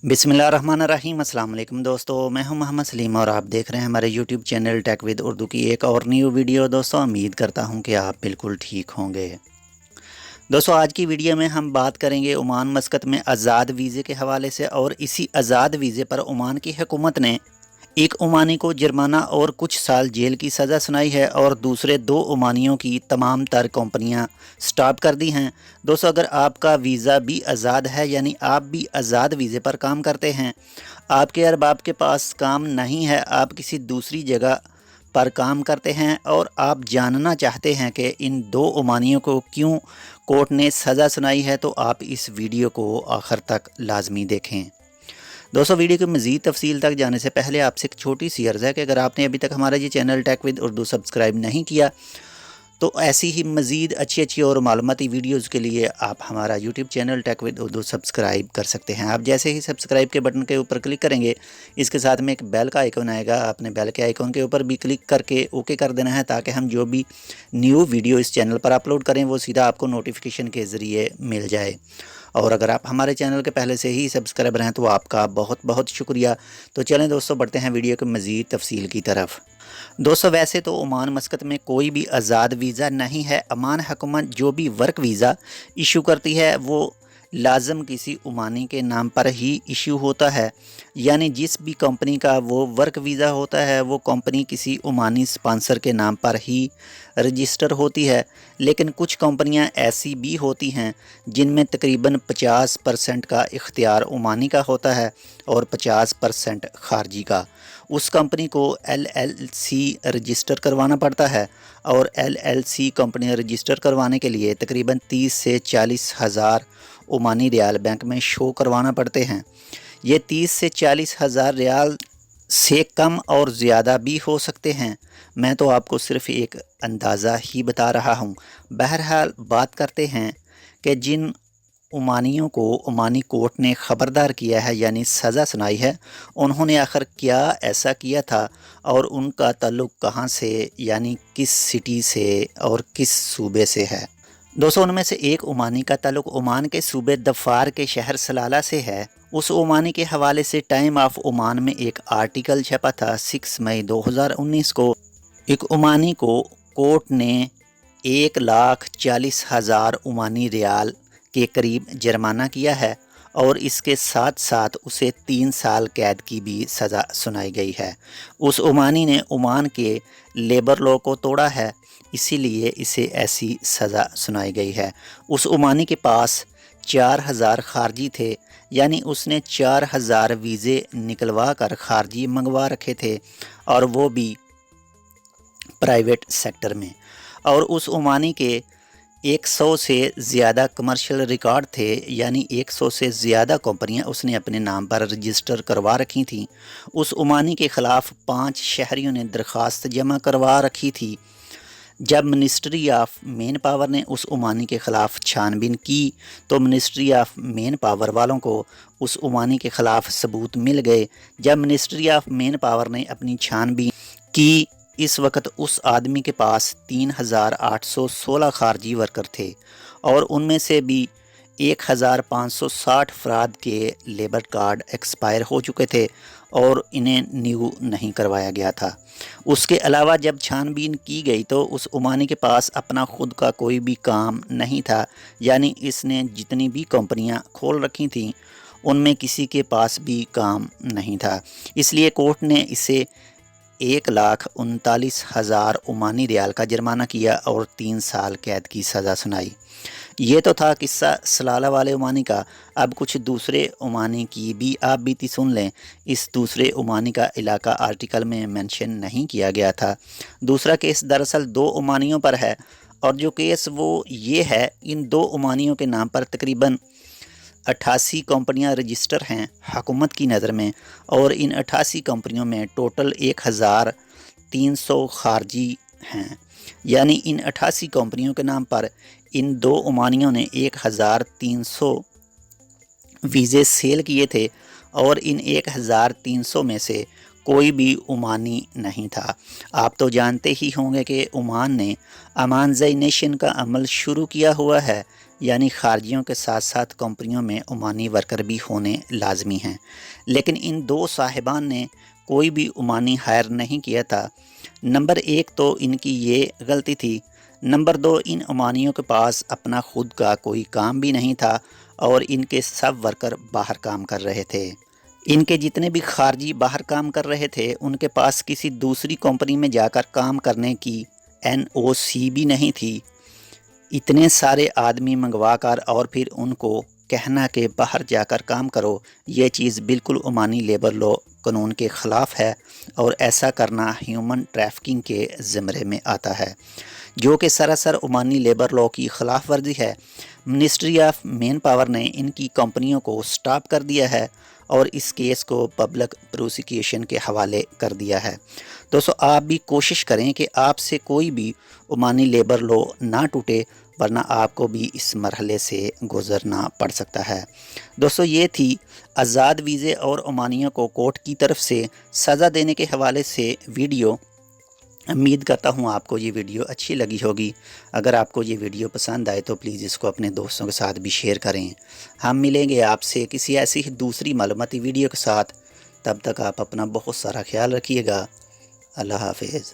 बिस्मिल्लाहिर्रहमानिर्रहीम। अस्सलाम वालेकुम दोस्तों, मैं हूं मोहम्मद सलीम और आप देख रहे हैं हमारे YouTube channel tech with Urdu की एक और न्यू वीडियो। दोस्तों उम्मीद करता हूं कि आप बिल्कुल ठीक होंगे। दोस्तों आज की वीडियो में हम बात करेंगे ओमान मस्कत में आज़ाद वीज़े के हवाले से, और इसी आज़ाद वीज़े पर ओमान की हुकूमत ने एक ओमानी को जुर्माना और कुछ साल जेल की सज़ा सुनाई है, और दूसरे दो ओमानियों की तमाम तर कंपनियां स्टॉप कर दी हैं। दोस्तों अगर आपका वीज़ा भी आज़ाद है, यानी आप भी आज़ाद वीज़े पर काम करते हैं, आपके अरबाब के पास काम नहीं है, आप किसी दूसरी जगह पर काम करते हैं और आप जानना चाहते हैं कि इन दो ओमानियों को क्यों कोर्ट ने सज़ा सुनाई है, तो आप इस वीडियो को आखिर तक लाजमी देखें। दोस्तों वीडियो की मज़ीद तफसील तक जाने से पहले आपसे एक छोटी सी अर्ज़ है कि अगर आपने अभी तक हमारा ये channel tech with Urdu subscribe नहीं किया तो ऐसी ही मज़ीद अच्छी और मालूमाती वीडियोज़ के लिए आप हमारा YouTube channel tech with Urdu subscribe कर सकते हैं। आप जैसे ही सब्सक्राइब के बटन के ऊपर क्लिक करेंगे, इसके साथ में एक बेल का आइकन आएगा, आपने बेल के आइकन के ऊपर भी क्लिक करके ओके कर देना है, ताकि हम जो भी न्यू वीडियो इस चैनल पर अपलोड करें वो सीधा आपको नोटिफिकेशन के ज़रिए मिल जाए। और अगर आप हमारे चैनल के पहले से ही सब्सक्राइबर हैं तो आपका बहुत बहुत शुक्रिया। तो चलें दोस्तों बढ़ते हैं वीडियो के मज़ीद तफसील की तरफ। दोस्तों वैसे तो ओमान मस्कत में कोई भी आज़ाद वीज़ा नहीं है। ओमान हुकूमत जो भी वर्क वीज़ा इशू करती है वो लाजम किसी ओमानी के नाम पर ही इशू होता है, यानी जिस भी कंपनी का वो वर्क वीज़ा होता है वो कंपनी किसी ओमानी स्पॉन्सर के नाम पर ही रजिस्टर होती है। लेकिन कुछ कंपनियां ऐसी भी होती हैं जिनमें तकरीबन 50% का इख्तियार ओमानी का होता है और 50% खारजी का। उस कंपनी को LLC रजिस्टर करवाना पड़ता है, और LLC कंपनी रजिस्टर करवाने के लिए तकरीबन 30 से 40 हज़ार ओमानी रियाल बैंक में शो करवाना पड़ते हैं। ये 30 से 40 हज़ार रियाल से कम और ज़्यादा भी हो सकते हैं, मैं तो आपको सिर्फ़ एक अंदाज़ा ही बता रहा हूँ। बहरहाल बात करते हैं कि जिन ओमानियों को ओमानी कोर्ट ने ख़बरदार किया है, यानी सज़ा सुनाई है, उन्होंने आखिर क्या ऐसा किया था और उनका ताल्लुक़ कहाँ से, यानी किस सिटी से और किस सूबे से है। दोस्तों उनमें से एक ओमानी का ताल्लुक़ ओमान के सूबे दफ़ार के शहर सलाला से है। उस ओमानी के हवाले से टाइम ऑफ ओमान में एक आर्टिकल छपा था 6 मई 2019 को। एक ओमानी को कोर्ट ने 1,40,000 ओमानी रियाल के करीब जुर्माना किया है, और इसके साथ साथ उसे 3 साल कैद की भी सज़ा सुनाई गई है। उस ओमानी ने ओमान के लेबर लॉ को तोड़ा है, इसीलिए इसे ऐसी सज़ा सुनाई गई है। उस ओमानी के पास 4,000 खारजी थे, यानी उसने 4,000 वीज़े निकलवा कर खारजी मंगवा रखे थे, और वो भी प्राइवेट सेक्टर में। और उस ओमानी के 100 से ज़्यादा कमर्शियल रिकॉर्ड थे, यानी 100 से ज़्यादा कंपनियां उसने अपने नाम पर रजिस्टर करवा रखी थीं। उस ओमानी के ख़िलाफ़ 5 शहरियों ने दरख्वास्त जमा करवा रखी थी। जब मिनिस्ट्री ऑफ मेन पावर ने उस ओमानी के ख़िलाफ़ छानबीन की तो मिनिस्ट्री ऑफ मेन पावर वालों को उस ओमानी के ख़िलाफ़ सबूत मिल गए। जब मिनिस्ट्री ऑफ मेन पावर ने अपनी छानबीन की, इस वक्त उस आदमी के पास 3,816 खारजी वर्कर थे, और उनमें से भी 1,560 अफराद के लेबर कार्ड एक्सपायर हो चुके थे और इन्हें न्यू नहीं करवाया गया था। उसके अलावा जब छानबीन की गई तो उस ओमानी के पास अपना खुद का कोई भी काम नहीं था, यानी इसने जितनी भी कंपनियां खोल रखी थीं उनमें किसी के पास भी काम नहीं था। इसलिए कोर्ट ने इसे 1,39,000 ओमानी रियाल का जुर्माना किया और 3 साल कैद की सज़ा सुनाई। ये तो था किस्सा सलाला वाले ओमानी का। अब कुछ दूसरे ओमानी की भी आप बीती सुन लें। इस दूसरे ओमानी का इलाका आर्टिकल में मेंशन नहीं किया गया था। दूसरा केस दरअसल 2 ओमानियों पर है, और जो केस वो ये है, इन 2 ओमानियों के नाम पर तकरीबन 88 कंपनियां रजिस्टर हैं हुकूमत की नज़र में, और इन 88 कंपनियों में टोटल 1,300 खारजी हैं। यानी इन 88 कंपनियों के नाम पर इन 2 ओमानियों ने 1,300 वीज़े सेल किए थे, और इन 1,300 में से कोई भी ओमानी नहीं था। आप तो जानते ही होंगे कि ओमान ने अमानज़ाइनेशन का अमल शुरू किया हुआ है, یعنی خارجیوں کے ساتھ ساتھ کمپنیوں میں عمانی ورکر بھی ہونے لازمی ہیں، لیکن ان دو صاحبان نے کوئی بھی عمانی ہائر نہیں کیا تھا۔ نمبر 1 تو ان کی یہ غلطی تھی، نمبر 2 ان عمانیوں کے پاس اپنا خود کا کوئی کام بھی نہیں تھا اور ان کے سب ورکر باہر کام کر رہے تھے۔ ان کے جتنے بھی خارجی باہر کام کر رہے تھے ان کے پاس کسی دوسری کمپنی میں جا کر کام کرنے کی NOC بھی نہیں تھی۔ اتنے سارے آدمی منگوا کر اور پھر ان کو کہنا کہ باہر جا کر کام کرو، یہ چیز بالکل عمانی لیبر لا قانون کے خلاف ہے اور ایسا کرنا ہیومن ٹریفکنگ کے زمرے میں آتا ہے، جو کہ سراسر عمانی لیبر لا کی خلاف ورزی ہے۔ منسٹری آف مین پاور نے ان کی کمپنیوں کو سٹاپ کر دیا ہے اور اس کیس کو پبلک پروسیکیوشن کے حوالے کر دیا ہے۔ دوستو آپ بھی کوشش کریں کہ آپ سے کوئی بھی عمانی لیبر لا نہ ٹوٹے، ورنہ آپ کو بھی اس مرحلے سے گزرنا پڑ سکتا ہے۔ دوستو یہ تھی آزاد ویزے اور عمانیوں کو کورٹ کی طرف سے سزا دینے کے حوالے سے ویڈیو۔ امید کرتا ہوں آپ کو یہ ویڈیو اچھی لگی ہوگی۔ اگر آپ کو یہ ویڈیو پسند آئے تو پلیز اس کو اپنے دوستوں کے ساتھ بھی شیئر کریں۔ ہم ملیں گے آپ سے کسی ایسی دوسری معلوماتی ویڈیو کے ساتھ، تب تک آپ اپنا بہت سارا خیال رکھیے گا۔ اللہ حافظ۔